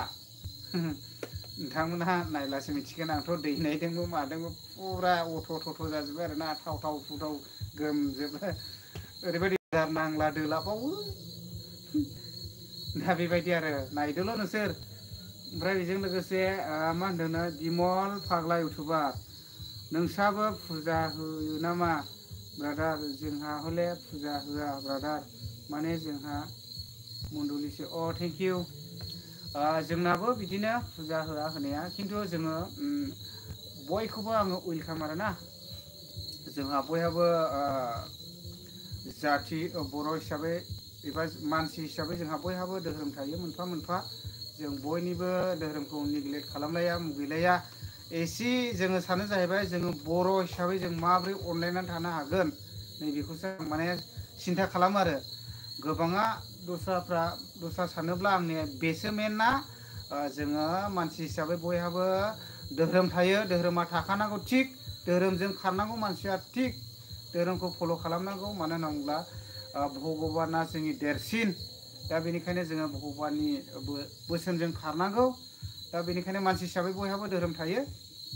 Speaker 1: नोंथांमोनहा नायब्लासो मिथिगोन आंथ' दैनायदोंबो मादोंबो फुरा अथ' जाजोब्बाय आरोना थाव थुथाव गोमजोबो ओरैबायदि नांला दोलाबावो दा बेबायदि आरो नायदोल' नोंसोर ओमफ्राय बेजों लोगोसे मा होनदोंनो बिमल फाग्ला इउटुबार नोंस्राबो फुजा होयो नामा ब्रादार जोंहा हले फुजा होआ ब्रादार माने जोंहा मन्दलिसो थेंक इउ जोंनाबो बिदिनो फुजा होआ होनाया खिन्थु जोङो बयखौबो आङो वेलकाम आरोना जोंहा बयहाबो जाथि बर' हिसाबै एबा मानसि हिसाबै जोंहा बयहाबो धोरोम थायो मोनफा मोनफा जों बयनिबो धोरोमखौ नेग्लेक्ट खालामलाया मुगैलाया एसे जोङो सानो जाहैबाय जोङो बर' हिसाबै जों माबोरै अनलायनानै थानो हागोन नैबेखौसो आं माने सिन्था खालामो आरो गोबाङा दस्रा सानोब्ला आंनि बेसो मेनना जोङो मानसि हिसाबै बयहाबो धोरोम थायो धोरोमा थाखानांगौ थिग धोरोमजों खारनांगौ मानसिया थिग धोरोमखौ फल' खालामनांगौ मानो होनना बुङोब्ला भगबाना जोंनि देरसिन दा बेनिखायनो जोङो भगबाननि बोसोनजों खारनांगौ दा बेनिखायनो मानसि हिसाबै बयहाबो धोरोम थायो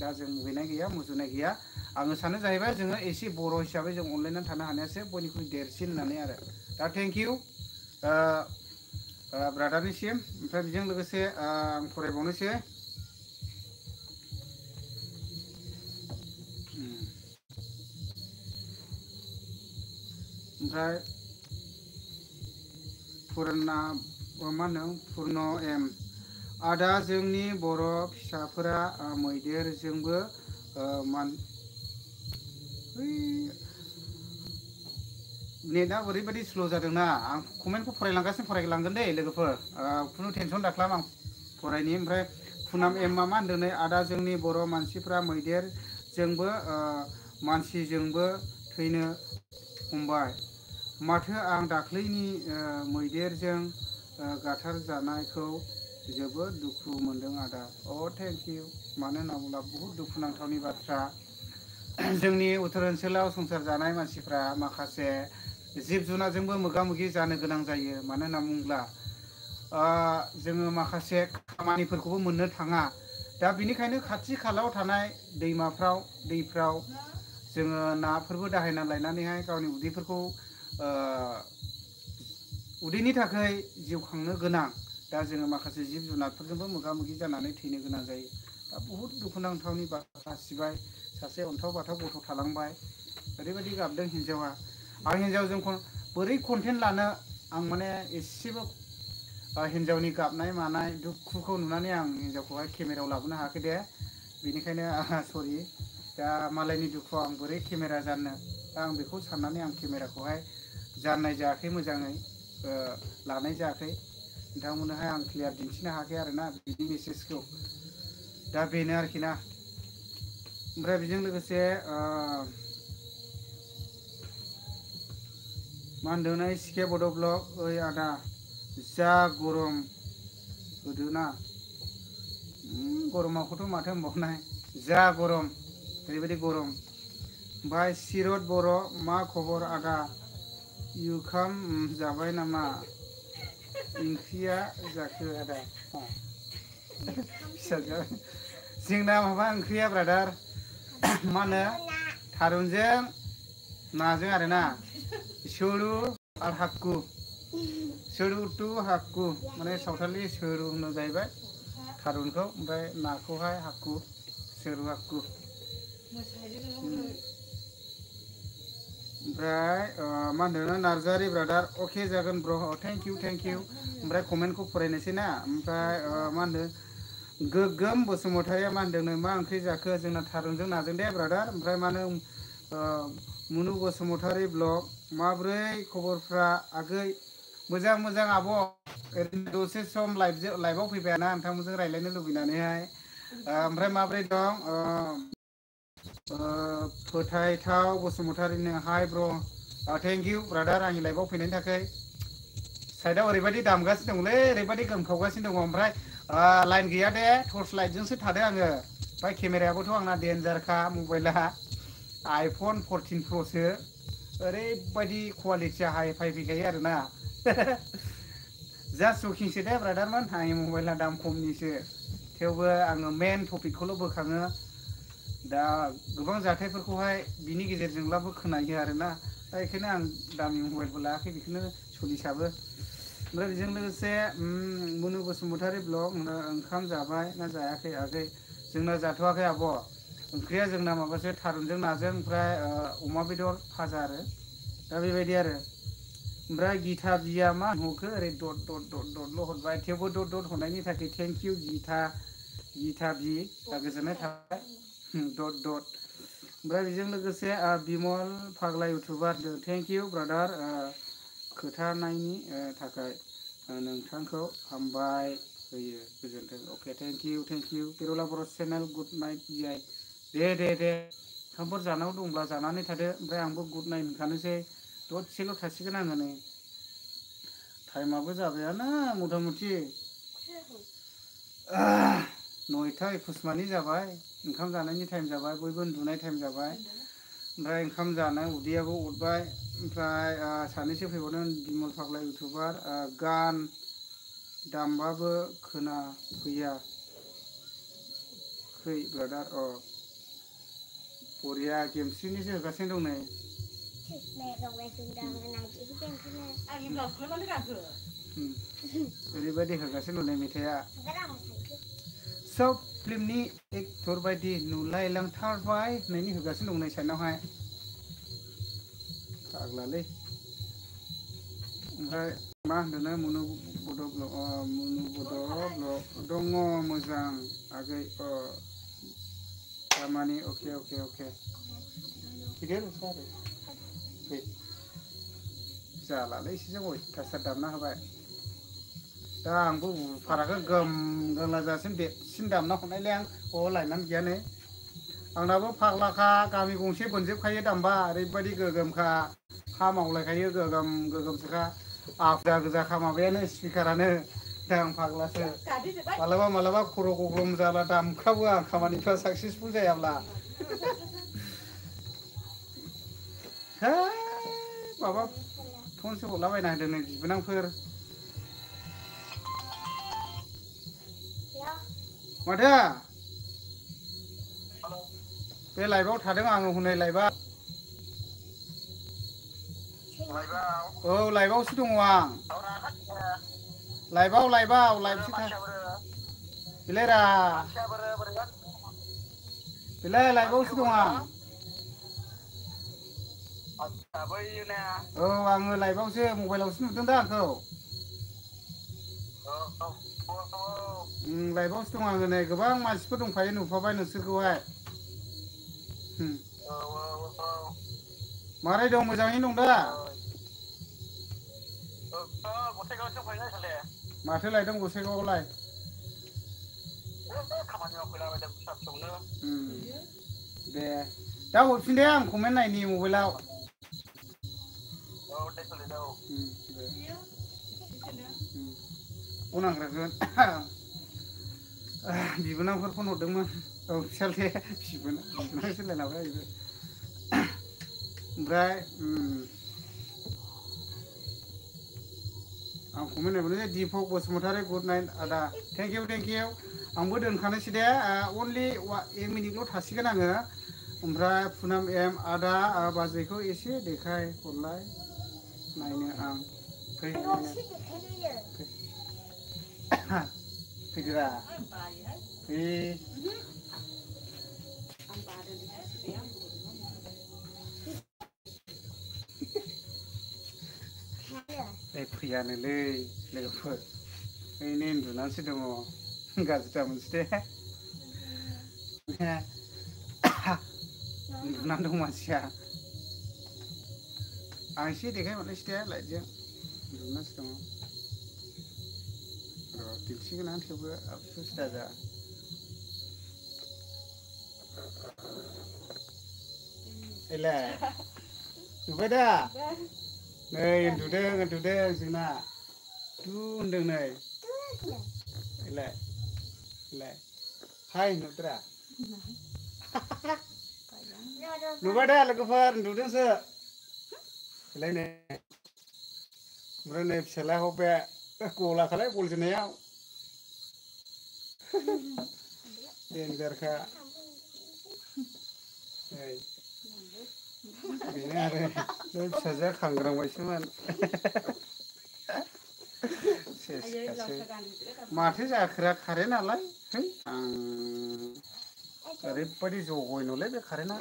Speaker 1: दा जों मुगैनाय गैया मुजुनाय गैया आङो सानो जाहैबाय जोङो एसे बर' हिसाबै जों अनलायनानै थानो हानायासो बयनिख्रुइ देरसिन होननानै आरो दा थेंक इउ ब्रादारनिसिम ओमफ्राय बेजों लोगोसे आं फरायबावनोसै ओमफ्राय मा होनो पुर्न एम आदा जोंनि बर' फिसाफोरा मैदेरजोंबो नेटआ ओरैबायदि स्ल' जादोंना आं कमेन्टखौ फरायलांगोन दे लोगोफोर खुनु टेनसन दाख्लाम आं फरायनि ओमफ्राय फुनाम एमआ मा होनदों नै आदा जोंनि बर' मानसिफ्रा मैदेरजोंबो मानसिजोंबो थैनो हमबाय माथो आं दाख्लैनि मैदेरजों गाथार जानायखौ जोबोद दुखु मोनदों आदा थेंक इउ मानो होनना बुङोब्ला बहुद दुखुनांथावनि बाथ्रा जोंनि उत्तर ओनसोलाव संसार जानाय मानसिफ्रा माखासे जिब जुनारजोंबो मोगा मोगि जानो गोनां जायो मानो होनना बुङोब्ला जोङो माखासे खामानिफोरखौबो मोननो थाङा दा बिनिखायनो खाथि खालायाव थानाय दैफ्राव जोङो नाफोरबो दाहायना लायनानैहाय गावनि उदैनि थाखाय जिउ खांनो गोनां दा जोङो माखासे जिब जुनारफोरजोंबो मोगा मोगि जानानै थैनो गोनां जायो दा बहुद दुखुनांथावनि बाथ्रा सिबाय सासे अन्थाव बाथाव गथ' थालांबाय ओरैबायदि गाबदों हिन्जावा आं हिन्जावजों बोरै कन्टेन्ट लानो आं माने एसेबो हिन्जावनि गाबनाय मानाय दुखुखौ नुनानै आं हिन्जावखौहाय केमेरायाव लाबोनो हायाखै दे बेनिखायनो सरि दा मालायनि दुखुआव आं बोरै केमेरा जाननो दा आं बेखौ साननानै आं केमेराखौहाय जाननाय जायाखै मोजाङै लानाय जायाखै नोंथांमोननोहाय आं क्लियार दिन्थिनो हायाखै आरोना बिनि मेसेजखौ दा बेनो आरोखि ना ओमफ्राय बेजों लोगोसे मा होनदों सिके बड' ब्लक ओइ आदा जा गरम होदोना गरमाखौथ' माथो होनबावनाय जा गरम ओरैबायदि गरम ओमफ्राय सिरत बर' मा खबर आदा जुखाम जाबाय नामा ओंख्रिया जाखो आदा जोंना माबा ओंख्रिया ब्रादार मा होनो थारुनजों नाजों आरोना सोरु आरो हाक्कु सोरु टु हाक्कु माने सावथालि सोरु होनो जाहैबाय थारुनखौ ओमफ्राय नाखौहाय हाक्कु सोरु हाक्कु ओमफ्राय मा होनदों नार्जारि ब्रादार अके जागोन ब्र थेंक इउ ओमफ्राय कमेन्टखौ फरायनोसै ना ओमफ्राय मा होनदों गोगोम बसुमतारिया मा होनदों मा ओंख्रि जाखो जोंना थारुनजों नाजों दे ब्रादार ओमफ्राय मा होनो मुनु बसुमतारि ब्लग माब्रै खबरफ्रा आगै मोजां आब' ओरैनो दसे सम लाइभआव फैबायाना नोंथांमोनजों रायज्लायनो लुबैनानैहाय ओमफ्राय माब्रै दं फोथायथाव बसुमतारिनो हाय ब्र थेंक इउ ब्रादार आंनि लाइभआव फैनायनि थाखाय साइडआव ओरैबायदि दामगासिनो दंलै ओरैबायदि गोमखावगासिनो दङ ओमफ्राय लाइन गैया दे टर्च लाइटजोंसो थादों आङो ओमफ्राय केमेरायाबोथ' आंना देन्जारखा मबाइला आइफन 14 प्र'सो ओरैबायदि कुवालिटिया हाइ फाइ फैखायो आरोना जास्ट जकिंसो दे ब्रादारमोन आंनि मबाइला दाम खमनिसो थेवबो आङो मेन टपिकखौल' बोखाङो दा गोबां जाथायफोरखौहाय बिनि गेजेरजोंब्लाबो खोनायो आरोना दा बेखायनो आं दामि मबाइलबो लायाखै बेखौनो सोलिसाबो ओमफ्राय बेजों लोगोसे मुनु बसुमतारि ब्लग ओंखाम जाबाय ना जायाखै आगै जोंना जाथ'वाखै आब' ओंख्रिया जोंना माबासो थारुनजों नाजों ओमफ्राय अमा बेदर भाजा आरो दा बेबायदि आरो ओमफ्राय गिथा बिया मा हरखो ओरै दल' हरबाय थेवबो दद हरनायनि थाखाय थेंक इउ गिथा बि गोजोननाय थाबाय ओमफ्राय बेजों लोगोसे बिमल फाग्ला इउटुबार थेंक इउ ब्रादार खोथानायनि थाखाय नोंथांखौ हामबाय होयो गोजोन्थों अके thank you Kerala Boro' channel good night दे ओंखामफोर जानांगौ दंब्ला जानानै थादो ओमफ्राय आंबो गुड नाइट होनखानोसै दसेल' थासिगोन आङो नै टाइमाबो जाबायानो मथा मथि 9:21 मानि जाबाय ओंखाम जानायनि टाइम जाबाय बयबो उन्दुनाय टाइम जाबाय ओमफ्राय ओंखाम जानाय उदैयाबो अरबाय ओमफ्राय सानैसो फैबावदों बिमल फाग्ला इउटुबार गान दामबाबो खोनाफैयाखै ब्रादार बरिया गेमस्रिनिसो होगासिनो दं नै ओरैबायदि होगासिनो दं नै मेथाइआ सब फिल्मनि एक्टर बायदि नुलायलांथारबाय होननायनि होगासिनो दं नै साइडआवहाय फाग्लालै ओमफ्राय मा होनदों मुनु बड' ब्लग दङ मोजां आगै तारमाने अके फैदो नोंसोर आरो फै जालालै एसेजों अयथासार दामना होबाय दा आंबो उफाराखौ गोम गोमला जासिम देरसिन दामना हरनायलाय आं लायनानै गैया नै आंनाबो फाग्लाखा गामि गंसे बोनजोबखायो दामबा ओरैबायदि गोगोमखा हा मावलायखायो गोगोम गोगोमसोखा आफदा गोजाखा माबायानो स्पिकारानो दा आं फाग्लासो मालाबा मालाबा खर' गग्रम जाला दामखावो आं खामानिफ्रा साक्सेसफुल जायाब्ला है माबा फनसो हरलाबायना होदों नै बिबोनांफोर माथो बे लाइभआव थादों आङो हनै लाइभआव औ लाइभआवसो दङ आं लाइभआव लाइभसो था बेलायरा बेलाय लाइभआवसो दं आं औ आङो लाइभआवसो मबाइलावसो नुदों दा आंखौ लाइभआवसो दं आङो नै गोबां मानसिफोर दंखायो नुफाबाय नोंसोरखौहाय मारै दं मोजाङैनो दं दा माथो लायदों गसाइगावआवलाय दे दा हरफिन दे आं कमेन्ट नायनि मबाइलाव बुंनांग्रागोन बिबोनांफोर फन हरदोंमोन औ फिसाले बिबोनां सोलायलाबाय बेबो ओमफ्राय आं कमेन्ट नायबानो दिपक बसुमतारी गुड नाइट आदा थेंक इउ आंबो दोनखानोसै दे अनलि 1 मिनिटल' थासिगोन आङो ओमफ्राय पुनाम एम आदा बाजैखौ एसे देखाय हरलाय नायनो आं फैदोरा फै फैयानोलै लोगोफोर ओरैनो उन्दुनानैसो दङ गाज्रि दा मोनसै दे उन्दुनानै दं मानसिया आं एसे देखायहरनोसै दे लाइटजों उन्दुनासो दङ र' दिन्थिगोन आं थेवबो आफसुस दाजा एलाय नुबाय दा नै उन्दुदों जोंना उन्दुं नै एलाय हाय नुदोरा नुबाय दा लोगोफोर उन्दुदोंसो एलाय नै ओमफ्राय नै फिसालाया हबे गलाखालाय बल जोनायाव देनजारखा बेनो आरो बे फिसाजोआ खांग्रांबायसोमोन माथो जाखोरा कारेन्टआलाय है आं ओरैबायदि जगयनोलै बे कारेन्टआ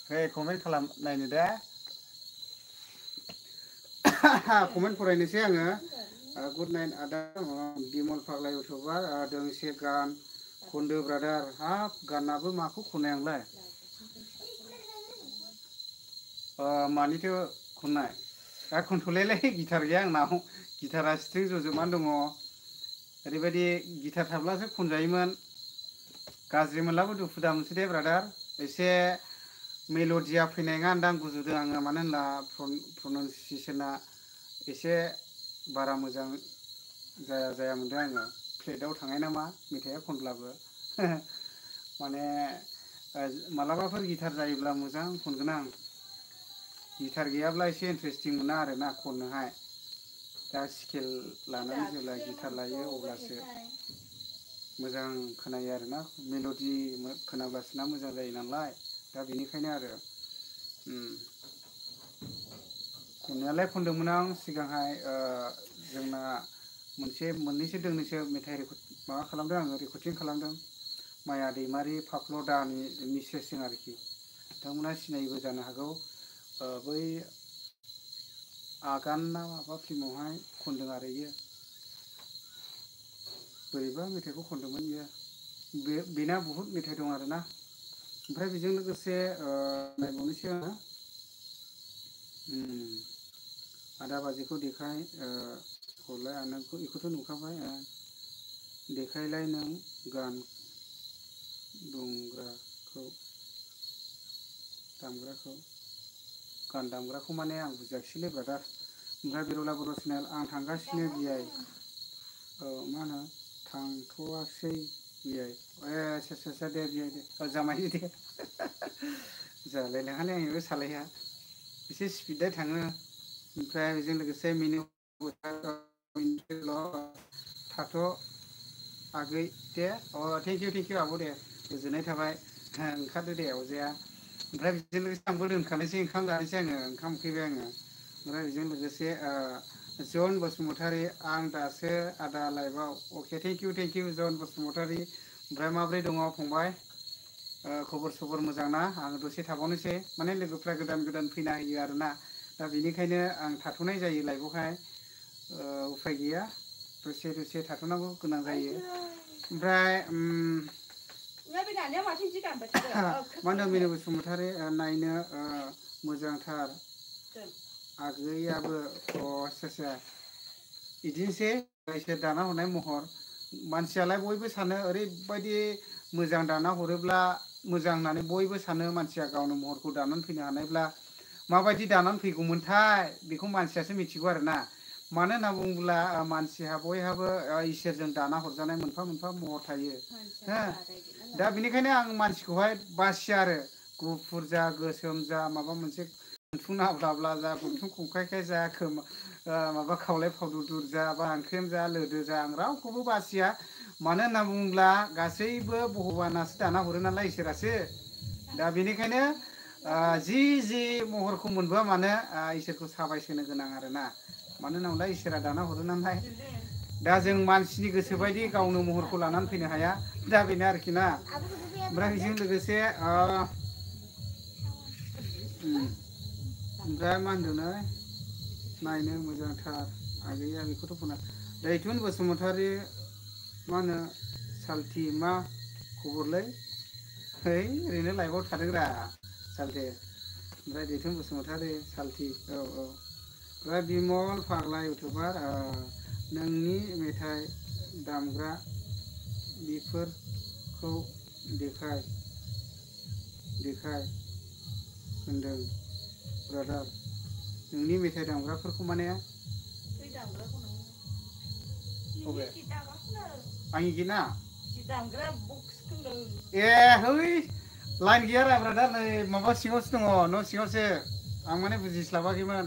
Speaker 1: हे कमेन्ट खालाम नायनो दे कमेन्ट फरायनोसै आङो गुड नाइट आदा बिमल फाग्ला इउटुबार दोंसे गान खनदो ब्रादार हाब गानाबो माखौ खननाय आंलाय मानिथो खननाय दा खनथ'लायलाय गिटार गैया आंनाव गिटारा स्ट्रिं जजोबनानै दङ ओरैबायदि गिटार थाब्लासो खनजायोमोन गाज्रि मोनलाबो दुखु दा मोनसै दे ब्रादार एसे मेल'डिया फैनाय नङा होनदां गुजुदों आङो मानो होनब्ला प्रनाउन्सियेसना एसे बारा मोजां जाया मोनदों आङो फ्लेटआव थांनाय नामा मेथाइआ खनब्लाबो माने मालाबाफोर गिटार जायोब्ला मोजां खनगोन आं गिटार गैयाब्ला एसे इन्टारेस्टिं मोना आरोना खननोहाय दा स्केल लानानै जेब्ला गिटार लायो अब्लासो मोजां खोनायो आरोना मेल'डि खोनाब्लासोना मोजां जायो नालाय दा बेनिखायनो आरो खननायालाय खनदोंमोन आं सिगांहाय जोंना मोननैसो दोंनैसो मेथाइ माबा खालामदों आङो रेकर्डिं खालामदों माया दैमारि फाफ्ल'दानि मिसेसजों आरोखि बिथांमोना सिनायिबो जानो हागौ बै आगान ना माबा फिल्मावहाय खनदों आरो इयो बोरैबा मेथाइखौ खनदोंमोन इयो बेना बहुत मेथाइ दं आरोना ओमफ्राय बेजों लोगोसे नायबावनोसै आङो आदा बाजैखौ देखाय हरलाय आनोखौ बेखौथ' नुखाबाय देखायलाय नों गान दुंग्राखौ दामग्राखौ गान दामग्राखौ माने आं बुजियाखिसैलै ब्रादार ओमफ्राय बिरबला बर' चेनेल आं थांगासिनो बियाय मा होनो थांथ'वासै बियाय सोर दे बियाय दे जामाय दे जालायलाङालै आंनिबो सालाया एसे स्पिडै थाङो ओमफ्राय बेजों लोगोसे मिनि थाथ' आगै दे थेंकिउ आब' दे गोजोननाय थाबाय ओंखारदो दे अरजाया ओमफ्राय बेजों लोगोसे आंबो दोनखानोसै ओंखाम जानोसै आङो ओंखाम उखैबाय आङो ओमफ्राय बेजों लोगोसे जन बसुमतारी आं दासो आदा लाइभआव अके थेंकिउ जन बसुमतारी ओमफ्राय माब्रै दङ फंबाय खबर सबर मोजां ना आं दसे थाबावनोसै माने लोगोफ्रा गोदान फैना होयो आरोना दा बेनिखायनो आं थाथ'नाय जायो लाइभआवहाय उफाय गैया दसे थाथ'नांगौ गोनां जायो ओमफ्राय मा होनो मिनु बसुमतारी नायनो मोजांथार आगैयाबो आस्सा बिदिनोसै इसोर दाना हरनाय महर मानसियालाय बयबो सानो ओरैबायदि मोजां दाना हरोब्ला मोजां होननानै बयबो सानो मानसिया गावनो महरखौ दानानै फैनो हानायब्ला माबायदि दानानै फैगौमोनथाय बेखौ मानसियासो मिथिगौ आरोना मानो होनना बुङोब्ला मानसिहा बयहाबो इसोरजों दाना हरजानाय मोनफा मोनफा महर थायो हो दा बेनिखायनो आं मानसिखौहाय बासिया आरो गुफुर जा गोसोम जा माबा मोनसे गुथुं नाब्लाब्ला जा गुथुं खंखायखाय जा खोमा माबा खावलाय फावदुदुर जा बा हांख्रेम जा लोदो जा आं रावखौबो बासिया मानो होनना बुङोब्ला गासैबो भगबानासो दाना हरो नालाय इसोरासो दा बेनिखायनो जि महरखौ मोनबोआ मानो इसोरखौ साबायसोनो गोनां आरोना मानो होनोब्ला इसोरा दाना हरो नालाय दा जों मानसिनि गोसोबायदि गावनो महरखौ लानानै फैनो हाया दा बेनो आरोखि ना ओमफ्राय बेजों लोगोसे ओमफ्राय मा होनदोंनो नायनो मोजांथार आगैया बेखौथ' बुङा दैथुन बसुमतारी मा होनो सालथि मा खबरलै है ओरैनो लाइभआव थादोंरा सालथे ओमफ्राय दैथुन बसुमतारी सालथि औ ओमफ्राय बिमल फाग्ला इउटुबार नोंनि मेथाइ दामग्रा बेफोरखौ देखाय होनदों ब्रादार नोंनि मेथाइ दामग्राफोरखौ माने आंनि गिना ए है लाइन गैया रा ब्रादार नै माबा सिङावसो दङ न' सिङावसो आं माने बुजिस्लाबाखैमोन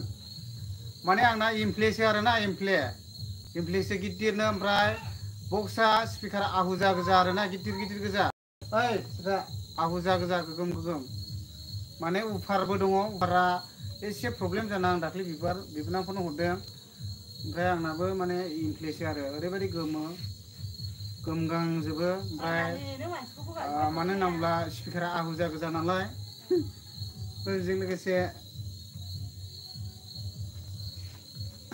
Speaker 1: माने आंना इमप्लेसो आरोना इमप्लेसो गिदिरनो ओमफ्राय बक्सआ स्पिकारा आहुजा गोजा आरोना गिदिर गोजा ओइ दा आहुजा गोजा गोगोम माने उफारबो दङ उफारा एसे प्रब्लेम जाना आं दाख्लै बिबोनांफोरनो हरदों ओमफ्राय आंनाबो माने इमप्लेसो आरो ओरैबायदि गोमो गोमगांजोबो ओमफ्राय मानो होनोब्ला स्पिकारा आहुजा गोजा नालाय बेजों लोगोसे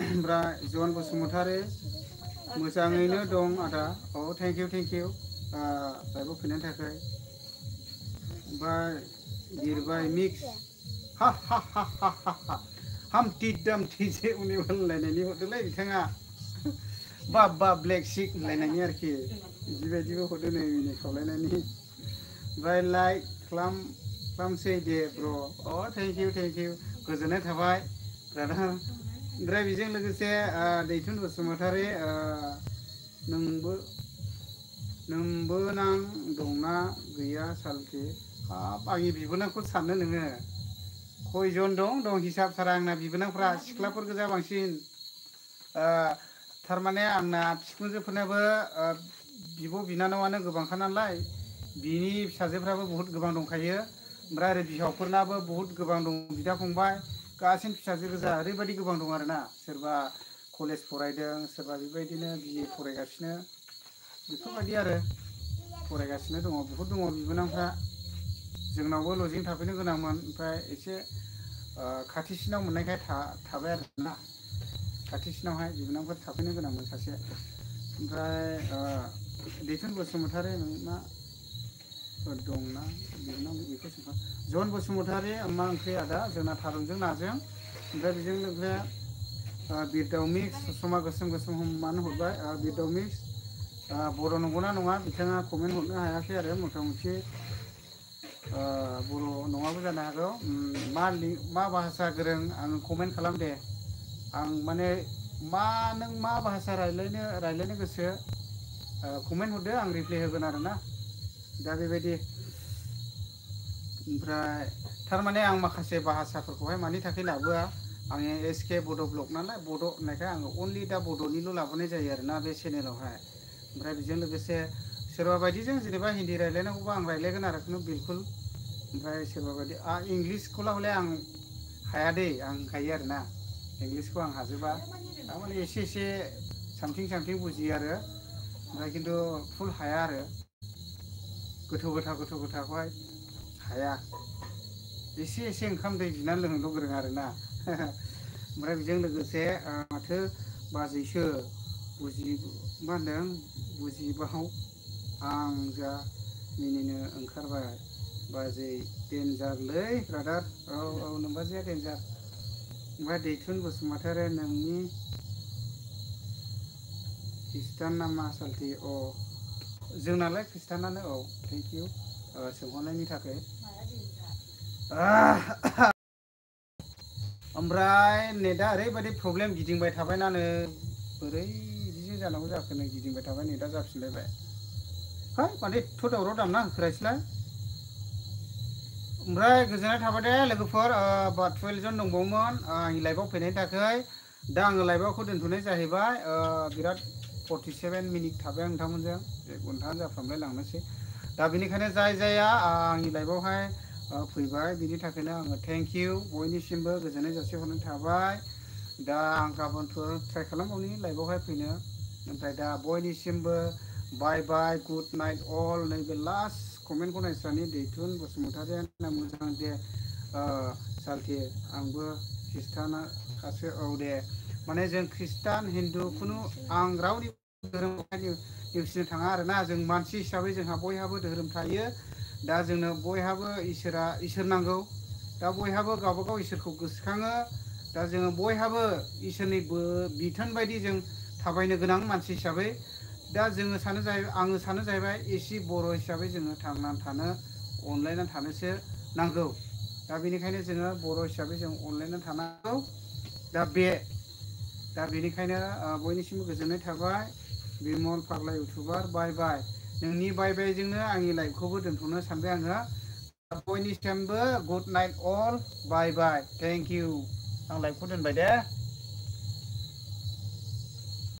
Speaker 1: ओमफ्राय जन बसुमतारी मोजाङैनो दं आदा औ थेंकिउ लाइभआव फैनायनि थाखाय ओमफ्राय गिरबाय मिक्स हा हामथि दामथि जे उनि होनलायनायनि हरदोंलै बिथाङा बा ब्लेक सिक होनलायनायनि आरोखि बिदिबायदिबो हरदों नै मिनि खावलायनायनि ओमफ्राय लाइक खालामसै दे ब्र' थेंकिउ गोजोननाय थाबाय ब्रादार ओमफ्राय बेजों लोगोसे दैथुन बसुमतारी नोंबोनां दंना गैया सालथे हाब आंनि बिबोनांखौ साननो नोङो खयजन दं हिसाब सारा आंना बिबोनांफ्रा सिख्लाफोर गोजा बांसिन थारमाने आंना बिखुनजोफोरनाबो बिब' बिनानावानो गोबांखा नालाय बिनि फिसाजोफ्राबो बहुत गोबां दंखायो ओमफ्राय आरो बिहावफोरनाबो बहुत गोबां दं बिदा फंबाय गासिन फिसाजो गोजा ओरैबायदि गोबां दं आरोना सोरबा कलेज फरायदों सोरबा बेबायदिनो बिए फरायगासिनो बेफोरबायदि आरो फरायगासिनो दङ बहुत दङ बिबोनांफ्रा जोंनावबो लजिं थाफैनो गोनांमोन ओमफ्राय एसे खाथिसिनाव मोननायखाय थाबाय आरोना खाथिसिनावहाय बिबोनांफोर थाफैनो गोनांमोन सासे ओमफ्राय दैथुन बसुमतारी मा दंना बिबोनां बेखौ सोंखा जन बसुमतारी मा ओंख्रि आदा जोंना थारुनजों नाजों ओमफ्राय बेजों लोगोसे बिरदाव मिक्स समा गोसोम गोसोम मानो हरबाय बिरदाव मिक्स बर' नंगौना नङा बिथाङा कमेन्ट हरनो हायाखै आरो मथा मथि बर' नङाबो जानो हागौ मा भाषा गोरों आं कमेन्ट खालाम दे आं माने नों मा भाषा रायलायनो गोसो कमेन्ट हरदो आं रिप्लाय होगोन आरोना दा बेबायदि ओमफ्राय थारमाने आं माखासे भाषाफोरखौहाय मानि थाखाय लाबोआ आङो SK बड' ब्लग नालाय बड' होननायखाय आङो अनलि दा बड'निल' लाबोनाय जायो आरोना बे चेनेलावहाय ओमफ्राय बेजों लोगोसे सोरबा बायदिजों जेनेबा हिन्दी रायलायनांगौबा आं रायलायगोन आरो खुनु बिलकुल ओमफ्राय सोरबा बायदि इंलिसखौला हले आं हाया दै आं हायो आरोना इंलिसखौ आं हाजोबा थारमाने एसे एसे सामथिं बुजियो आरो ओमफ्राय खिन्थु फुल हाया आरो गोथौ गोथाखौहाय हाया एसे एसे ओंखाम दै बिनानै लोंनोल' गोरों आरोना ओमफ्राय बेजों लोगोसे माथो बाजैसो मा होनदों बुजिबाव आं जा मिनिनो ओंखारबाय बाजै देनजारलै ब्रादार औ नोमबाजैया देनजार ओमफ्राय दैथुन बसुमतारी नोंनि खृष्टान नामा सालथे जोंनालाय खृष्टानानो औ थेंक इउ सोंहरनायनि थाखाय ओमफ्राय नेटआ ओरैबायदि प्रब्लेम गिदिंबाय थाबायनानो बोरै बिदिसो जानांगौ जाखो नै गिदिंबाय थाबाय नेटआ जाफिनलायबाय है माथो एथ' दावराव दामना होखोरायसैलाय ओमफ्राय गोजोननाय थाबाय दे लोगोफोर 12 जन दंबावोमोन आंनि लाइभआव फैनायनि थाखाय दा आङो लाइभआवखौ दोनथ'नाय जाहैबाय बिराद 47 मिनिट थाबाय आं नोंथांमोनजों 1 घन्टा जाफ्रामलाय लांनोसै दा बेनिखायनो जायहा आंनि लाइभआवहाय फैबाय बिनि थाखायनो आङो थेंक इउ बयनिसिमबो गोजोननाय जासिहरनाय थाबाय दा आं गाबोनफोर ट्राइ खालामबावनि लाइभआवहाय फैनो ओमफ्राय दा बयनिसिमबो बाय बाय गुड नाइट अल नैबे लास्ट कमेन्टखौ नायस्रानि दैथुन बसुमतारी मोजां दे सालथे आंबो खृष्टानासो औ दे माने जों खृष्टान हिन्दु खुनु आं रावनिबो धोरोमखौहाय नेवसिनो थाङा आरोना जों मानसि हिसाबै जोंहा बयहाबो धोरोम थायो दा जोंनो बयहाबो इसोर नांगौ दा बयहाबो गावबागाव इसोरखौ गोसोखाङो दा जोङो बयहाबो इसोरनि बिथोन बायदि जों थाबायनो गोनां मानसि हिसाबै दा आङो सानो जाहैबाय एसे बर' हिसाबै जोङो थांनानै थानो अनलायनानै थानोसो नांगौ दा बेनिखायनो जोङो बर' हिसाबै जों अनलायनानै थानांगौ दा बेनिखायनो बयनिसिमबो गोजोननाय थाबाय बिमल फाग्ला इउटुबार बाय बाय नोंनि बाय बायजोंनो आंनि लाइभखौबो दोनथ'नो सानबाय आङो बयनिसिमबो good night all bye bye thank you आं लाइभखौ दोनबाय दे।